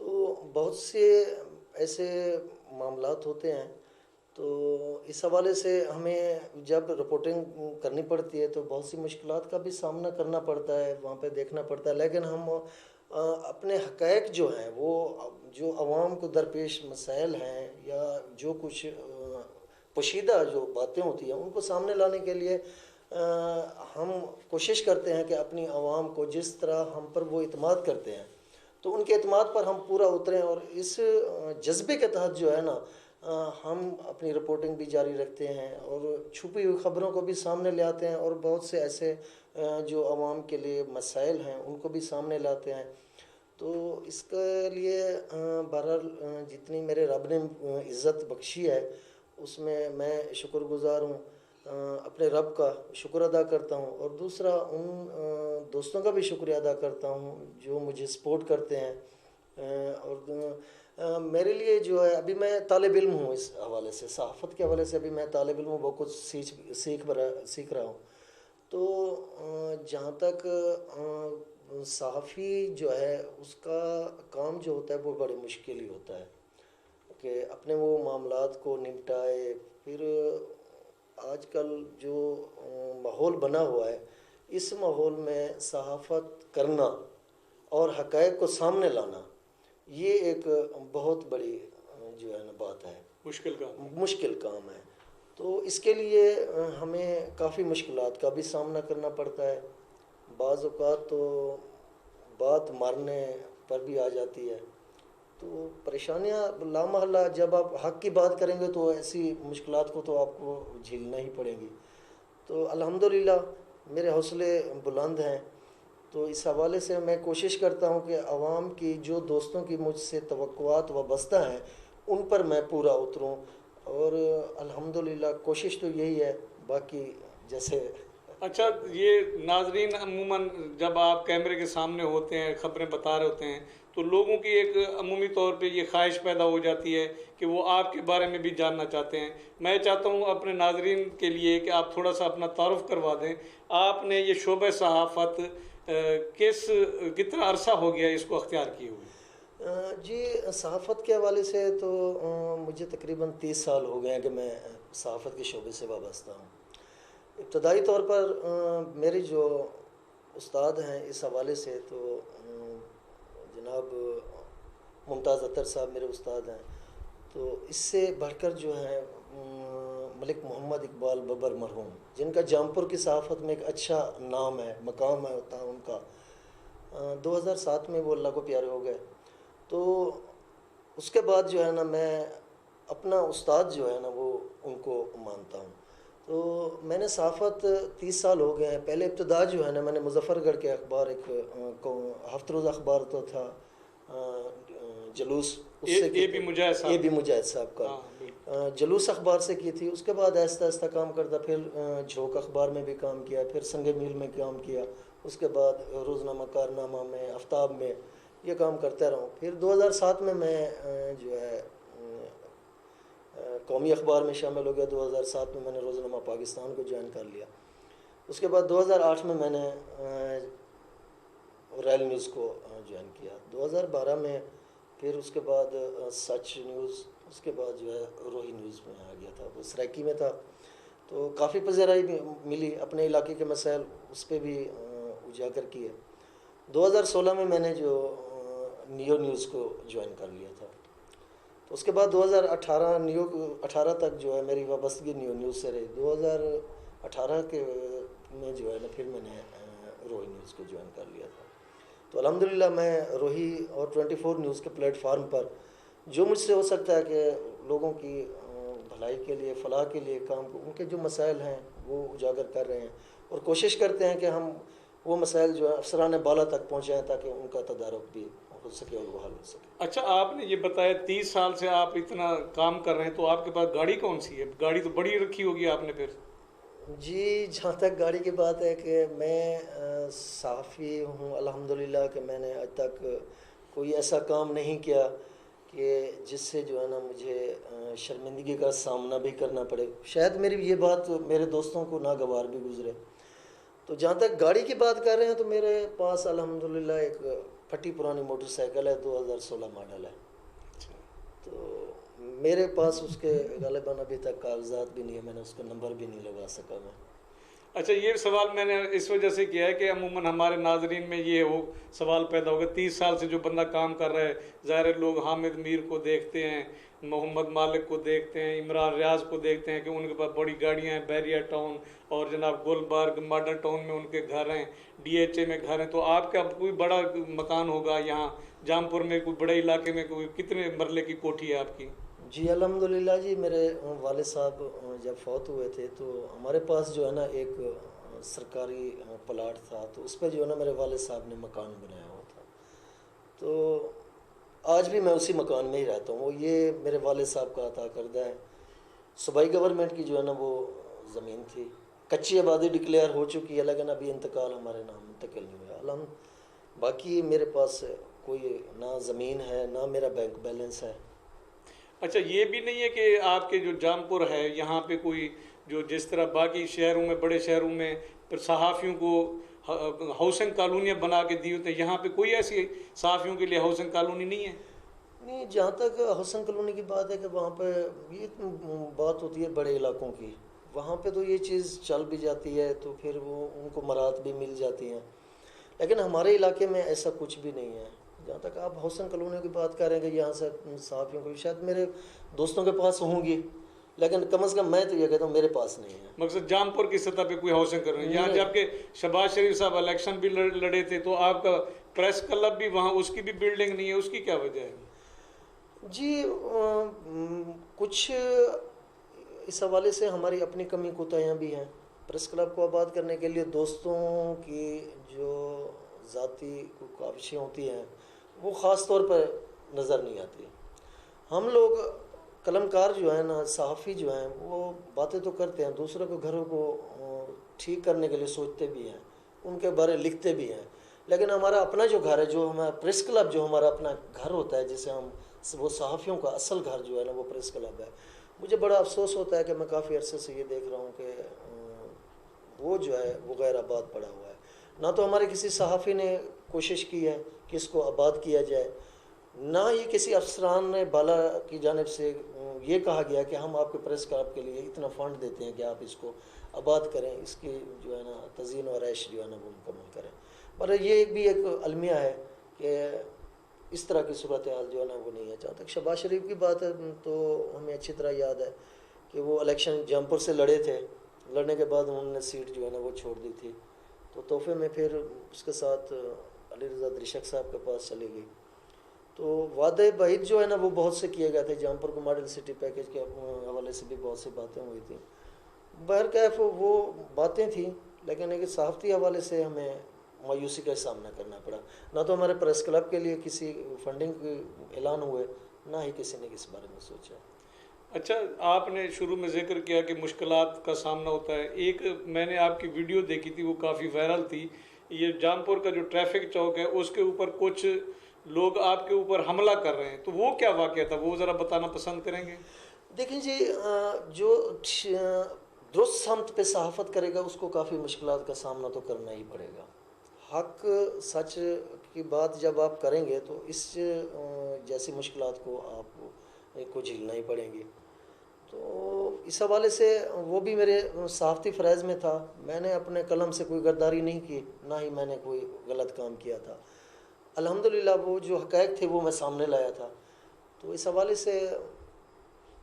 تو بہت سے ایسے معاملات ہوتے ہیں، تو اس حوالے سے ہمیں جب رپورٹنگ کرنی پڑتی ہے تو بہت سی مشکلات کا بھی سامنا کرنا پڑتا ہے، وہاں پہ دیکھنا پڑتا ہے، لیکن ہم اپنے حقائق جو ہیں، وہ جو عوام کو درپیش مسائل ہیں یا جو کچھ پوشیدہ جو باتیں ہوتی ہیں ان کو سامنے لانے کے لیے ہم کوشش کرتے ہیں کہ اپنی عوام کو جس طرح ہم پر وہ اعتماد کرتے ہیں تو ان کے اعتماد پر ہم پورا اتریں، اور اس جذبے کے تحت جو ہے نا ہم اپنی رپورٹنگ بھی جاری رکھتے ہیں اور چھپی ہوئی خبروں کو بھی سامنے لے آتے ہیں، اور بہت سے ایسے جو عوام کے لیے مسائل ہیں ان کو بھی سامنے لاتے ہیں۔ تو اس کے لیے بہرحال جتنی میرے رب نے عزت بخشی ہے اس میں شکر گزار ہوں، اپنے رب کا شکر ادا کرتا ہوں، اور دوسرا ان دوستوں کا بھی شکریہ ادا کرتا ہوں جو مجھے سپورٹ کرتے ہیں۔ اور میرے لیے جو ہے ابھی میں طالب علم ہوں، اس حوالے سے صحافت کے حوالے سے ابھی میں طالب علم ہوں، بہت کچھ سیکھ رہا ہوں۔ تو جہاں تک صحافی جو ہے اس کا کام جو ہوتا ہے وہ بڑی مشکل ہی ہوتا ہے کہ اپنے وہ معاملات کو نمٹائے۔ پھر آج کل جو ماحول بنا ہوا ہے اس ماحول میں صحافت کرنا اور حقائق کو سامنے لانا یہ ایک بہت بڑی جو ہے نا بات ہے، مشکل کام ہے۔ تو اس کے لیے ہمیں کافی مشکلات کا بھی سامنا کرنا پڑتا ہے، بعض اوقات تو بات مارنے پر بھی آ جاتی ہے، تو پریشانیاں لامحالہ جب آپ حق کی بات کریں گے تو ایسی مشکلات کو تو آپ کو جھیلنا ہی پڑیں گی۔ تو الحمدللہ میرے حوصلے بلند ہیں، تو اس حوالے سے میں کوشش کرتا ہوں کہ عوام کی جو دوستوں کی مجھ سے توقعات وابستہ ہیں ان پر میں پورا اتروں، اور الحمدللہ کوشش تو یہی ہے، باقی جیسے اچھا، یہ ناظرین عموماً جب آپ کیمرے کے سامنے ہوتے ہیں خبریں بتا رہے ہوتے ہیں تو لوگوں کی ایک عمومی طور پہ یہ خواہش پیدا ہو جاتی ہے کہ وہ آپ کے بارے میں بھی جاننا چاہتے ہیں۔ میں چاہتا ہوں اپنے ناظرین کے لیے کہ آپ تھوڑا سا اپنا تعارف کروا دیں۔ آپ نے یہ شعبہ صحافت کتنا عرصہ ہو گیا اس کو اختیار کیے ہوئے؟ جی صحافت کے حوالے سے تو مجھے تقریباً 30 سال ہو گئے ہیں کہ میں صحافت کے شعبے سے وابستہ ہوں۔ ابتدائی طور پر میرے جو استاد ہیں اس حوالے سے تو جناب ممتاز اطہر صاحب میرے استاد ہیں، تو اس سے بڑھ کر جو ہے ملک محمد اقبال ببر مرحوم، جن کا جام پور کی صحافت میں ایک اچھا نام ہے، مقام ہے ہوتا ہے ان کا۔ 2007 میں وہ اللہ کو پیارے ہو گئے، تو اس کے بعد جو ہے نا میں اپنا استاد جو ہے نا وہ ان کو مانتا ہوں۔ تو میں نے صحافت 30 سال ہو گئے ہیں۔ پہلے ابتدا جو ہے نا میں نے مظفر گڑھ کے اخبار، ایک ہفتہ روز اخبار تو تھا جلوس، اس سے اے بی مجاہد صاحب کا جلوس اخبار سے کی تھی۔ اس کے بعد آہستہ آہستہ کام کرتا، پھر جھوک اخبار میں بھی کام کیا، پھر سنگ میل میں کام کیا، اس کے بعد روزنامہ کارنامہ میں، آفتاب میں یہ کام کرتا رہا ہوں۔ پھر 2007 میں جو ہے قومی اخبار میں شامل ہو گیا۔ 2007 میں نے روزنامہ پاکستان کو جوائن کر لیا۔ اس کے بعد 2008 میں نے ریل نیوز کو جوائن کیا۔ 2012 میں پھر اس کے بعد سچ نیوز، اس کے بعد جو ہے روہی نیوز میں آ گیا تھا، وہ سرائکی میں تھا، تو کافی پذیرائی بھی ملی، اپنے علاقے کے مسائل اس پہ بھی اجاگر کیے۔ 2016 میں نے جو نیو نیوز کو جوائن کر لیا تھا، تو اس کے بعد 2018 تک جو ہے میری وابستگی نیو نیوز سے رہی۔ 2018 کے میں جو ہے نا پھر میں نے روہی نیوز کو جوائن کر لیا تھا۔ تو الحمدللہ میں روہی اور 24 نیوز کے پلیٹ فارم پر جو مجھ سے ہو سکتا ہے کہ لوگوں کی بھلائی کے لیے، فلاح کے لیے کام، ان کے جو مسائل ہیں وہ اجاگر کر رہے ہیں، اور کوشش کرتے ہیں کہ ہم وہ مسائل جو ہے افسران بالا تک پہنچائیں تاکہ ان کا تدارک بھی ہو سکے اور وہ حل ہو سکے۔ اچھا، آپ نے یہ بتایا 30 سال سے آپ اتنا کام کر رہے ہیں، تو آپ کے پاس گاڑی کون سی ہے؟ گاڑی تو بڑی رکھی ہوگی آپ نے پھر؟ جی جہاں تک گاڑی کی بات ہے کہ میں صحافی ہوں الحمدللہ، کہ میں نے آج تک کوئی ایسا کام نہیں کیا کہ جس سے جو ہے نا مجھے شرمندگی کا سامنا بھی کرنا پڑے۔ شاید میری یہ بات میرے دوستوں کو ناگوار بھی گزرے، تو جہاں تک گاڑی کی بات کر رہے ہیں تو میرے پاس الحمدللہ ایک پھٹی پرانی موٹر سائیکل ہے، 2016 ماڈل ہے. اچھا تو میرے پاس اس کے غالباً ابھی تک کاغذات بھی نہیں ہے، میں نے اس کا نمبر بھی نہیں لگا سکا میں. اچھا، یہ سوال میں نے اس وجہ سے کیا ہے کہ عموماً ہمارے ناظرین میں یہ وہ سوال پیدا ہوگا، 30 سال سے جو بندہ کام کر رہا ہے، ظاہر ہے لوگ حامد میر کو دیکھتے ہیں، محمد مالک کو دیکھتے ہیں، عمران ریاض کو دیکھتے ہیں کہ ان کے پاس بڑی گاڑیاں ہیں، بیریا ٹاؤن اور جناب گلبرگ ماڈل ٹاؤن میں ان کے گھر ہیں، ڈی ایچ اے میں گھر ہیں. تو آپ کا کوئی بڑا مکان ہوگا یہاں جام پور میں، کوئی بڑے علاقے میں، کوئی کتنے مرلے کی کوٹھی ہے آپ کی؟ جی الحمدللہ جی، میرے والد صاحب جب فوت ہوئے تھے تو ہمارے پاس جو ہے نا ایک سرکاری پلاٹ تھا، تو اس پہ جو ہے نا میرے والد صاحب نے مکان بنایا ہوا تھا. تو آج بھی میں اسی مکان میں ہی رہتا ہوں. وہ یہ میرے والد صاحب کا عطا کردہ ہے، صوبائی گورنمنٹ کی جو ہے نا وہ زمین تھی. کچی آبادی ڈکلیئر ہو چکی ہے لیکن ابھی انتقال ہمارے نام منتقل نہیں ہوا. باقی میرے پاس کوئی نہ زمین ہے نہ میرا بینک بیلنس ہے. اچھا، یہ بھی نہیں ہے کہ آپ کے جو جام پور ہے یہاں پہ کوئی جو جس طرح باقی شہروں میں، بڑے شہروں میں صحافیوں کو ہاؤسنگ کالونیاں بنا کے دی ہوتی ہیں، یہاں پہ کوئی ایسی صحافیوں کے لیے ہاؤسنگ کالونی نہیں ہے؟ نہیں، جہاں تک حسن کالونی کی بات ہے کہ وہاں پہ یہ بات ہوتی ہے بڑے علاقوں کی، وہاں پہ تو یہ چیز چل بھی جاتی ہے تو پھر وہ ان کو مراعات بھی مل جاتی ہیں. لیکن ہمارے علاقے میں ایسا کچھ بھی نہیں ہے. جہاں تک آپ حسن کالونی کی بات کر رہے ہیں کہ یہاں سے صحافیوں کو، شاید میرے دوستوں کے پاس ہوں گی لیکن کم از کم میں تو یہ کہتا ہوں میرے پاس نہیں ہے. مقصد جام پور کی سطح پہ کوئی ہاؤسنگ کر رہے ہیں یہاں؟ جب کہ شہباز شریف صاحب الیکشن بھی لڑے تھے تو آپ کا پریس کلب بھی وہاں، اس کی بھی بلڈنگ نہیں ہے، اس کی کیا وجہ ہے؟ جی کچھ اس حوالے سے ہماری اپنی کمی کوتاہیاں بھی ہیں. پریس کلب کو آباد کرنے کے لیے دوستوں کی جو ذاتی کاوشیں ہوتی ہیں وہ خاص طور پر نظر نہیں آتی. ہم لوگ قلم کار جو ہیں نا، صحافی جو ہیں، وہ باتیں تو کرتے ہیں، دوسروں کے گھروں کو ٹھیک کرنے کے لیے سوچتے بھی ہیں، ان کے بارے لکھتے بھی ہیں. لیکن ہمارا اپنا جو گھر ہے، جو ہمارا پریس کلب جو ہمارا اپنا گھر ہوتا ہے، جسے ہم وہ صحافیوں کا اصل گھر جو ہے نا وہ پریس کلب ہے. مجھے بڑا افسوس ہوتا ہے کہ میں کافی عرصے سے یہ دیکھ رہا ہوں کہ وہ جو ہے وہ غیر آباد پڑا ہوا ہے. نہ تو ہمارے کسی صحافی نے کوشش کی ہے کہ اس کو آباد کیا جائے، نہ ہی کسی افسران نے بالا کی جانب سے یہ کہا گیا کہ ہم آپ کے پریس کلب کے لیے اتنا فنڈ دیتے ہیں کہ آپ اس کو آباد کریں، اس کی جو ہے نا تزئین و آرائش جو ہے نا وہ مکمل کریں. پر یہ بھی ایک المیہ ہے کہ اس طرح کی صورتحال جو ہے نا وہ نہیں ہے. جہاں تک شہباز شریف کی بات ہے تو ہمیں اچھی طرح یاد ہے کہ وہ الیکشن جام پور سے لڑے تھے، لڑنے کے بعد انہوں نے سیٹ جو ہے نا وہ چھوڑ دی تھی، تو تحفے میں پھر اس کے ساتھ علی رضا درشک صاحب کے پاس چلی گئی. تو وعدہ بعید جو ہے نا وہ بہت سے کیے گئے تھے. جام پور کو ماڈل سٹی پیکیج کے حوالے سے بھی بہت سی باتیں ہوئی تھیں. بہرکیف وہ باتیں تھیں، لیکن ایک صحافتی حوالے سے ہمیں مایوسی کا سامنا کرنا پڑا. نہ تو ہمارے پریس کلب کے لیے کسی فنڈنگ اعلان ہوئے، نہ ہی کسی نے اس بارے میں سوچا. اچھا، آپ نے شروع میں ذکر کیا کہ مشکلات کا سامنا ہوتا ہے. ایک میں نے آپ کی ویڈیو دیکھی تھی، وہ کافی وائرل تھی. یہ جام پور کا جو ٹریفک چوک ہے اس کے اوپر کچھ لوگ آپ کے اوپر حملہ کر رہے ہیں، تو وہ کیا واقعہ تھا، وہ ذرا بتانا پسند کریں گے؟ دیکھیں جی، جو درست سمت پہ صحافت کرے گا اس کو کافی مشکلات کا سامنا تو کرنا ہی پڑے گا. حق سچ کی بات جب آپ کریں گے تو اس جیسی مشکلات کو آپ کو جھیلنا ہی پڑیں گی. تو اس حوالے سے وہ بھی میرے صحافتی فرائض میں تھا. میں نے اپنے قلم سے کوئی غداری نہیں کی، نہ ہی میں نے کوئی غلط کام کیا تھا. الحمدللہ وہ جو حقائق تھے وہ میں سامنے لایا تھا. تو اس حوالے سے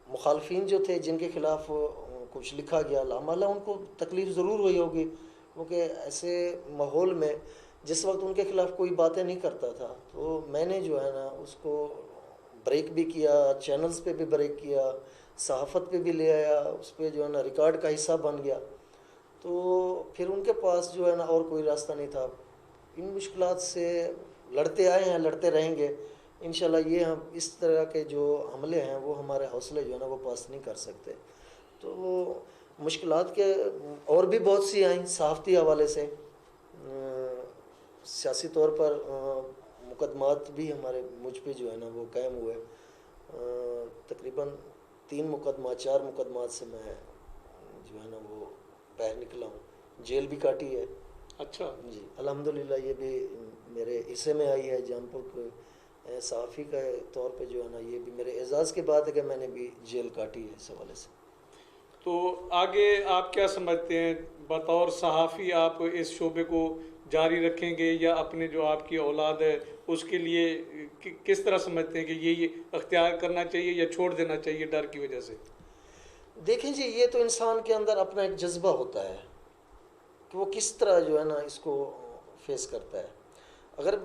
مخالفین جو تھے جن کے خلاف کچھ لکھا گیا، لامحالہ ان کو تکلیف ضرور ہوئی ہوگی، کیونکہ ایسے ماحول میں جس وقت ان کے خلاف کوئی باتیں نہیں کرتا تھا تو میں نے جو ہے نا اس کو بریک بھی کیا، چینلز پہ بھی بریک کیا، صحافت پہ بھی لے آیا، اس پہ جو ہے نا ریکارڈ کا حصہ بن گیا. تو پھر ان کے پاس جو ہے نا اور کوئی راستہ نہیں تھا. ان مشکلات سے لڑتے آئے ہیں، لڑتے رہیں گے انشاءاللہ. یہ ہم اس طرح کے جو حملے ہیں وہ ہمارے حوصلے جو ہے نا وہ پاس نہیں کر سکتے. تو مشکلات کے اور بھی بہت سی آئیں صحافتی حوالے سے. سیاسی طور پر مقدمات بھی ہمارے مجھ پہ جو ہے نا وہ قائم ہوئے. تقریباً 3 مقدمات 4 مقدمات سے میں جو ہے نا وہ باہر نکلا ہوں. جیل بھی کاٹی ہے اچھا جی الحمدللہ یہ بھی میرے حصے میں آئی ہے. جام پور کے صحافی کا طور پہ جو ہے نا یہ بھی میرے اعزاز کی بات ہے کہ میں نے بھی جیل کاٹی ہے اس حوالے سے. تو آگے آپ کیا سمجھتے ہیں بطور صحافی، آپ اس شعبے کو جاری رکھیں گے یا اپنے جو آپ کی اولاد ہے اس کے لیے کس طرح سمجھتے ہیں کہ یہ اختیار کرنا چاہیے یا چھوڑ دینا چاہیے ڈر کی وجہ سے؟ دیکھیں جی یہ تو انسان کے اندر اپنا ایک جذبہ ہوتا ہے کہ وہ کس طرح جو ہے نا اس کو فیس کرتا ہے. اگر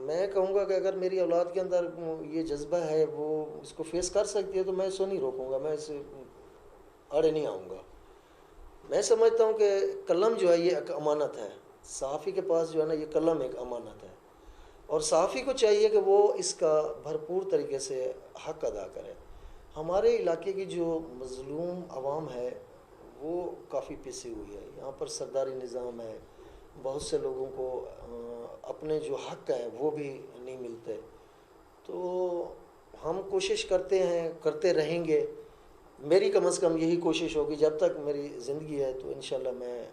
میں کہوں گا کہ اگر میری اولاد کے اندر یہ جذبہ ہے وہ اس کو فیس کر سکتی ہے تو میں اس کو نہیں روکوں گا، میں اس آڑے نہیں آؤں گا. میں سمجھتا ہوں کہ قلم جو ہے یہ ایک امانت ہے. صحافی کے پاس جو ہے نا یہ قلم ایک امانت ہے اور صحافی کو چاہیے کہ وہ اس کا بھرپور طریقے سے حق ادا کرے. ہمارے علاقے کی جو مظلوم عوام ہے وہ کافی پسی ہوئی ہے. یہاں پر سرداری نظام ہے، بہت سے لوگوں کو اپنے جو حق ہیں وہ بھی نہیں ملتے. تو ہم کوشش کرتے ہیں، کرتے رہیں گے. میری کم از کم یہی کوشش ہوگی جب تک میری زندگی ہے تو انشاءاللہ میں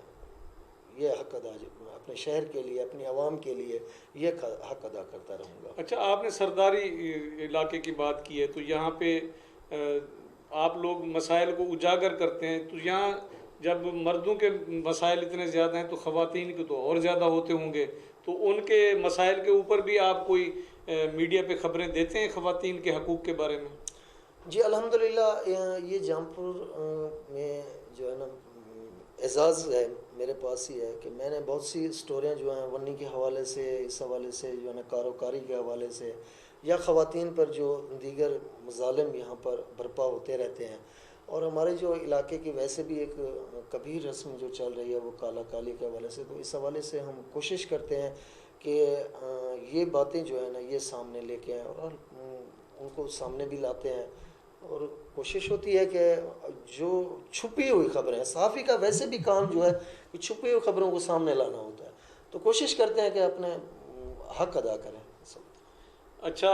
یہ حق ادا اپنے شہر کے لیے، اپنی عوام کے لیے یہ حق ادا کرتا رہوں گا. اچھا، آپ نے سرداری علاقے کی بات کی ہے تو یہاں پہ آپ لوگ مسائل کو اجاگر کرتے ہیں، تو یہاں جب مردوں کے مسائل اتنے زیادہ ہیں تو خواتین کے تو اور زیادہ ہوتے ہوں گے، تو ان کے مسائل کے اوپر بھی آپ کوئی میڈیا پہ خبریں دیتے ہیں خواتین کے حقوق کے بارے میں؟ جی الحمدللہ یہ جام پور میں جو ہے نا اعزاز ہے میرے پاس ہی ہے کہ میں نے بہت سی سٹوریاں جو ہیں ونی کے حوالے سے، اس حوالے سے جو ہے نا کاروکاری کے حوالے سے یا خواتین پر جو دیگر مظالم یہاں پر برپا ہوتے رہتے ہیں. اور ہمارے جو علاقے کی ویسے بھی ایک کبیر رسم جو چل رہی ہے وہ کالا کالی کے حوالے سے، تو اس حوالے سے ہم کوشش کرتے ہیں کہ یہ باتیں جو ہے نا یہ سامنے لے کے آئیں اور ان کو سامنے بھی لاتے ہیں. اور کوشش ہوتی ہے کہ جو چھپی ہوئی خبریں ہیں، صحافی کا ویسے بھی کام جو ہے کہ چھپی ہوئی خبروں کو سامنے لانا ہوتا ہے، تو کوشش کرتے ہیں کہ اپنے حق ادا کریں. اچھا،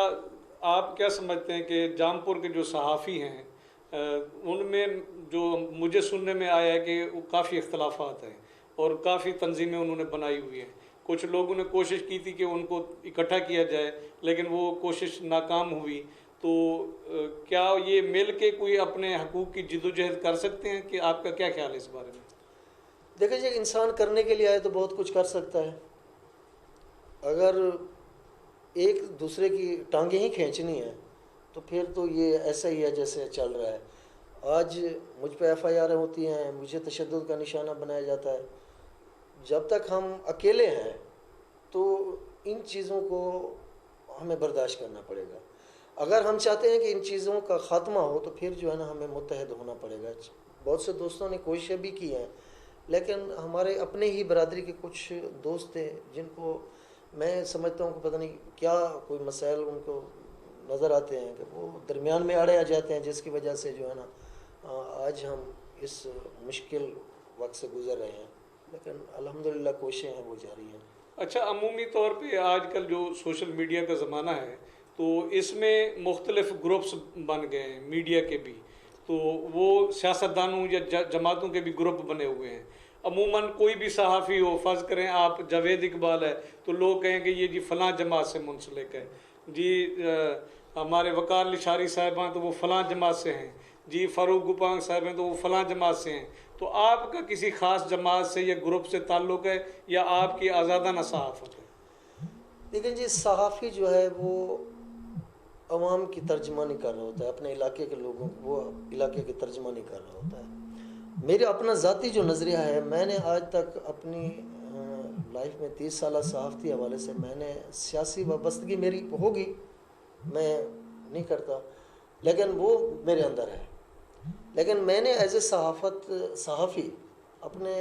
آپ کیا سمجھتے ہیں کہ جام پور کے جو صحافی ہیں ان میں جو مجھے سننے میں آیا ہے کہ وہ کافی اختلافات ہیں اور کافی تنظیمیں انہوں نے بنائی ہوئی ہیں. کچھ لوگوں نے کوشش کی تھی کہ ان کو اکٹھا کیا جائے لیکن وہ کوشش ناکام ہوئی. تو کیا یہ مل کے کوئی اپنے حقوق کی جدوجہد کر سکتے ہیں کہ آپ کا کیا خیال ہے اس بارے میں؟ دیکھیں جی انسان کرنے کے لیے آئے تو بہت کچھ کر سکتا ہے. اگر ایک دوسرے کی ٹانگیں ہی کھینچنی ہے تو پھر تو یہ ایسا ہی ہے جیسے چل رہا ہے. آج مجھ پہ ایف آئی آر ہوتی ہیں، مجھے تشدد کا نشانہ بنایا جاتا ہے. جب تک ہم اکیلے ہیں تو ان چیزوں کو ہمیں برداشت کرنا پڑے گا. اگر ہم چاہتے ہیں کہ ان چیزوں کا خاتمہ ہو تو پھر جو ہے نا ہمیں متحد ہونا پڑے گا. بہت سے دوستوں نے کوششیں بھی کی ہیں لیکن ہمارے اپنے ہی برادری کے کچھ دوست تھے جن کو میں سمجھتا ہوں کہ پتہ نہیں کیا کوئی مسائل ان کو نظر آتے ہیں کہ وہ درمیان میں اڑے آ جاتے ہیں، جس کی وجہ سے جو ہے نا آج ہم اس مشکل وقت سے گزر رہے ہیں. لیکن الحمدللہ کوششیں ہیں وہ جاری ہیں. اچھا، عمومی طور پہ آج کل جو سوشل میڈیا کا زمانہ ہے تو اس میں مختلف گروپس بن گئے ہیں میڈیا کے بھی، تو وہ سیاستدانوں یا جماعتوں کے بھی گروپ بنے ہوئے ہیں. عموماً کوئی بھی صحافی ہو، فرض کریں آپ جاوید اقبال ہے تو لوگ کہیں کہ یہ جی فلاں جماعت سے منسلک ہے، جی ہمارے وقار لشاری صاحبان تو وہ فلاں جماعت سے ہیں، جی فاروق گپانگ صاحب ہیں تو وہ فلاں جماعت سے ہیں. تو آپ کا کسی خاص جماعت سے یا گروپ سے تعلق ہے یا آپ کی آزادانہ صحافت ہے؟ لیکن جی صحافی جو ہے وہ عوام کی ترجمانی کر رہا ہوتا ہے، اپنے علاقے کے لوگوں وہ علاقے کی ترجمانی کر رہا ہوتا ہے. میرا اپنا ذاتی جو نظریہ ہے، میں نے آج تک اپنی لائف میں 30 سالہ صحافتی حوالے سے میں نے سیاسی وابستگی میری ہوگی، میں نہیں کرتا لیکن وہ میرے اندر ہے. لیکن میں نے ایز اے صحافی اپنے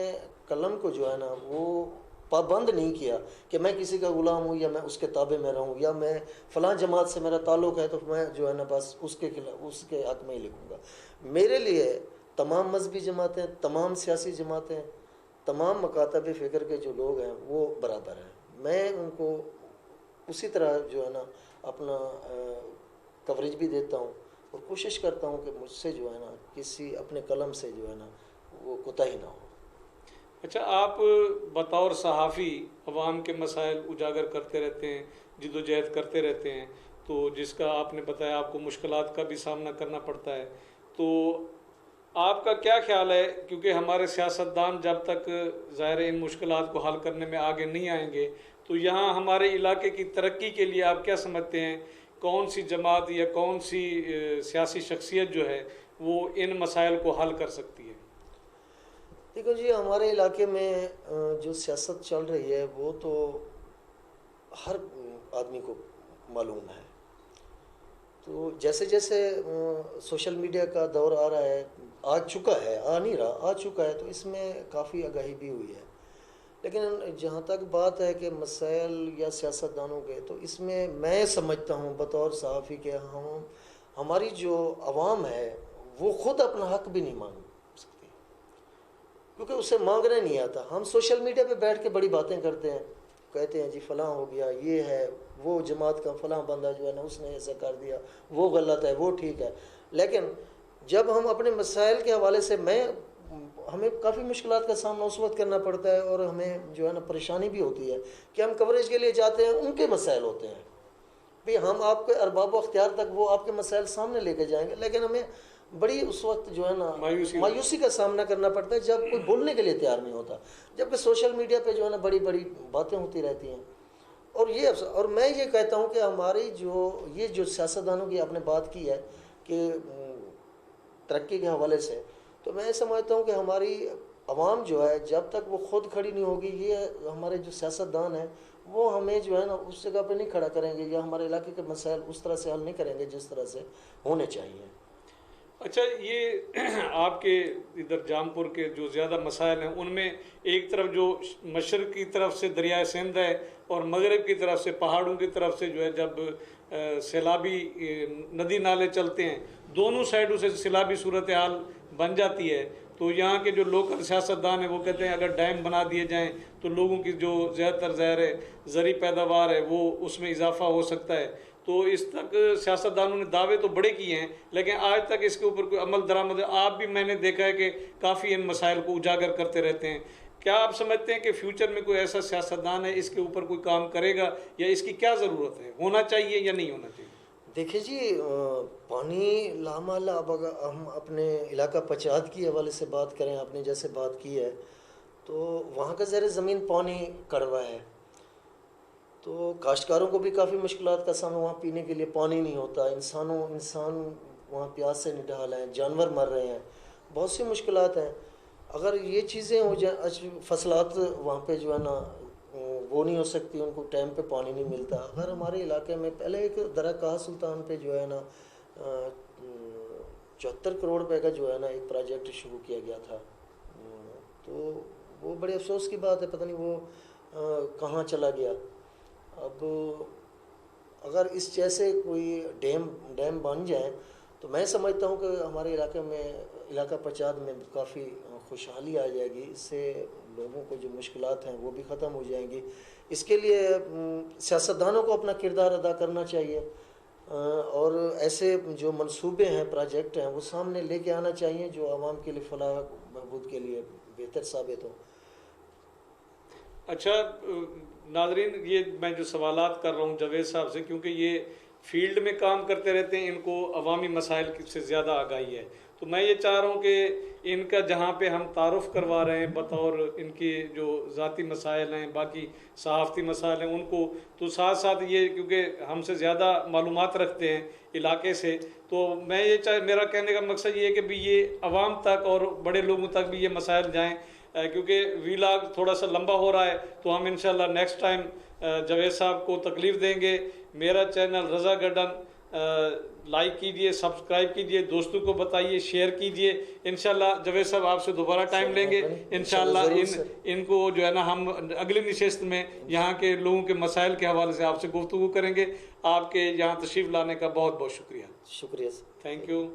قلم کو جو ہے نا وہ پابند نہیں کیا کہ میں کسی کا غلام ہوں یا میں اس کے تابع میں رہوں یا میں فلاں جماعت سے میرا تعلق ہے تو میں جو ہے نا بس اس کے حق میں ہی لکھوں گا. میرے لیے تمام مذہبی جماعتیں، تمام سیاسی جماعتیں، تمام مکاتب فکر کے جو لوگ ہیں وہ برابر ہیں. میں ان کو اسی طرح جو ہے نا اپنا کوریج بھی دیتا ہوں اور کوشش کرتا ہوں کہ مجھ سے جو ہے نا کسی اپنے قلم سے جو ہے نا وہ کوتاہی نہ ہو. اچھا، آپ بطور صحافی عوام کے مسائل اجاگر کرتے رہتے ہیں، جد و جہد کرتے رہتے ہیں، تو جس کا آپ نے بتایا آپ کو مشکلات کا بھی سامنا کرنا پڑتا ہے، تو آپ کا کیا خیال ہے؟ کیونکہ ہمارے سیاستدان جب تک ظاہر ان مشکلات کو حل کرنے میں آگے نہیں آئیں گے، تو یہاں ہمارے علاقے کی ترقی کے لیے آپ کیا سمجھتے ہیں کون سی جماعت یا کون سی سیاسی شخصیت جو ہے وہ ان مسائل کو حل کر سکتی ہے؟ دیکھو جی، ہمارے علاقے میں جو سیاست چل رہی ہے وہ تو ہر آدمی کو معلوم ہے. تو جیسے جیسے سوشل میڈیا کا دور آ رہا ہے، آ چکا ہے، آ نہیں رہا، آ چکا ہے، تو اس میں کافی آگاہی بھی ہوئی ہے. لیکن جہاں تک بات ہے کہ مسائل یا سیاستدانوں کے، تو اس میں سمجھتا ہوں بطور صحافی کہ ہماری جو عوام ہے وہ خود اپنا حق بھی نہیں مانگ سکتی، کیونکہ اسے مانگنا نہیں آتا. ہم سوشل میڈیا پہ بیٹھ کے بڑی باتیں کرتے ہیں، کہتے ہیں جی فلاں ہو گیا، یہ ہے، وہ جماعت کا فلاں بندہ جو ہے نا اس نے ایسا کر دیا، وہ غلط ہے، وہ ٹھیک ہے. لیکن جب ہم اپنے مسائل کے حوالے سے ہمیں کافی مشکلات کا سامنا اس وقت کرنا پڑتا ہے، اور ہمیں جو ہے نا پریشانی بھی ہوتی ہے کہ ہم کوریج کے لیے جاتے ہیں، ان کے مسائل ہوتے ہیں. بھئی ہم آپ کے ارباب و اختیار تک وہ آپ کے مسائل سامنے لے کے جائیں گے، لیکن ہمیں بڑی اس وقت جو ہے نا مایوسی کا سامنا کرنا پڑتا ہے جب کوئی بولنے کے لیے تیار نہیں ہوتا، جبکہ سوشل میڈیا پہ جو ہے نا بڑی بڑی باتیں ہوتی رہتی ہیں. اور میں یہ کہتا ہوں کہ ہماری جو سیاستدانوں کی آپ نے بات کی ہے کہ ترقی کے حوالے سے، تو میں سمجھتا ہوں کہ ہماری عوام جو ہے جب تک وہ خود کھڑی نہیں ہوگی، یہ ہمارے جو سیاستدان ہیں وہ ہمیں جو ہے نا اس جگہ پہ نہیں کھڑا کریں گے، یا ہمارے علاقے کے مسائل اس طرح سے حل نہیں کریں گے جس طرح سے ہونے چاہیے. اچھا، یہ آپ کے ادھر جام پور کے جو زیادہ مسائل ہیں ان میں ایک طرف جو مشرق کی طرف سے دریائے سندھ ہے اور مغرب کی طرف سے پہاڑوں کی طرف سے جو ہے جب سیلابی ندی نالے چلتے ہیں، دونوں سائڈوں سے سیلابی صورتحال بن جاتی ہے، تو یہاں کے جو لوکل سیاستدان ہیں وہ کہتے ہیں اگر ڈیم بنا دیے جائیں تو لوگوں کی جو زیادہ تر ظاہر ہے زرعی پیداوار ہے وہ اس میں اضافہ ہو سکتا ہے. تو اس تک سیاستدانوں نے دعوے تو بڑے کیے ہیں، لیکن آج تک اس کے اوپر کوئی عمل درآمد. آپ بھی میں نے دیکھا ہے کہ کافی ان مسائل کو اجاگر کرتے رہتے ہیں. کیا آپ سمجھتے ہیں کہ فیوچر میں کوئی ایسا سیاستدان ہے اس کے اوپر کوئی کام کرے گا، یا اس کی کیا ضرورت ہے، ہونا چاہیے یا نہیں ہونا چاہیے؟ دیکھیں جی، پانی لامحالہ، اب اگر ہم اپنے علاقہ پچاد کی حوالے سے بات کریں، آپ نے جیسے بات کی ہے، تو وہاں کا زیر زمین پانی کڑوا ہے، تو کاشتکاروں کو بھی کافی مشکلات کا سامنا، وہاں پینے کے لیے پانی نہیں ہوتا، انسان وہاں پیاس سے نڈال ہیں، جانور مر رہے ہیں، بہت سی مشکلات ہیں. اگر یہ چیزیں ہو جائیں، فصلات وہاں پہ جو ہے نا وہ نہیں ہو سکتی، ان کو ٹائم پہ پانی نہیں ملتا. اگر ہمارے علاقے میں پہلے ایک درگاہ سلطان پہ جو ہے نا 74 کروڑ روپے کا جو ہے نا ایک پروجیکٹ شروع کیا گیا تھا، تو وہ بڑے افسوس کی بات ہے، پتہ نہیں وہ کہاں چلا گیا. اب اگر اس جیسے کوئی ڈیم بن جائیں تو میں سمجھتا ہوں کہ ہمارے علاقہ پچاد میں کافی خوشحالی آ جائے گی، اس سے لوگوں کو جو مشکلات ہیں وہ بھی ختم ہو جائیں گی. اس کے لیے سیاستدانوں کو اپنا کردار ادا کرنا چاہیے، اور ایسے جو منصوبے ہیں، پروجیکٹ ہیں، وہ سامنے لے کے آنا چاہیے جو عوام کے لیے فلاح بہبود کے لیے بہتر ثابت ہو. اچھا ناظرین، یہ میں جو سوالات کر رہا ہوں جاوید صاحب سے، کیونکہ یہ فیلڈ میں کام کرتے رہتے ہیں، ان کو عوامی مسائل سے زیادہ آگاہی ہے، تو میں یہ چاہ رہا ہوں کہ ان کا جہاں پہ ہم تعارف کروا رہے ہیں بطور ان کی جو ذاتی مسائل ہیں، باقی صحافتی مسائل ہیں، ان کو تو ساتھ ساتھ یہ کیونکہ ہم سے زیادہ معلومات رکھتے ہیں علاقے سے، تو میں یہ میرا کہنے کا مقصد یہ ہے کہ بھی یہ عوام تک اور بڑے لوگوں تک بھی یہ مسائل جائیں، کیونکہ ویلاگ تھوڑا سا لمبا ہو رہا ہے، تو ہم انشاءاللہ نیکسٹ ٹائم جاوید صاحب کو تکلیف دیں گے. میرا چینل رضا گارڈن لائک کیجئے، سبسکرائب کیجئے، دوستوں کو بتائیے، شیئر کیجئے. انشاءاللہ جاوید صاحب آپ سے دوبارہ ٹائم لیں گے انشاءاللہ. ان کو جو ہے نا ہم اگلی نشست میں یہاں کے لوگوں کے مسائل کے حوالے سے آپ سے گفتگو کریں گے. آپ کے یہاں تشریف لانے کا بہت بہت شکریہ. شکریہ. Thank you.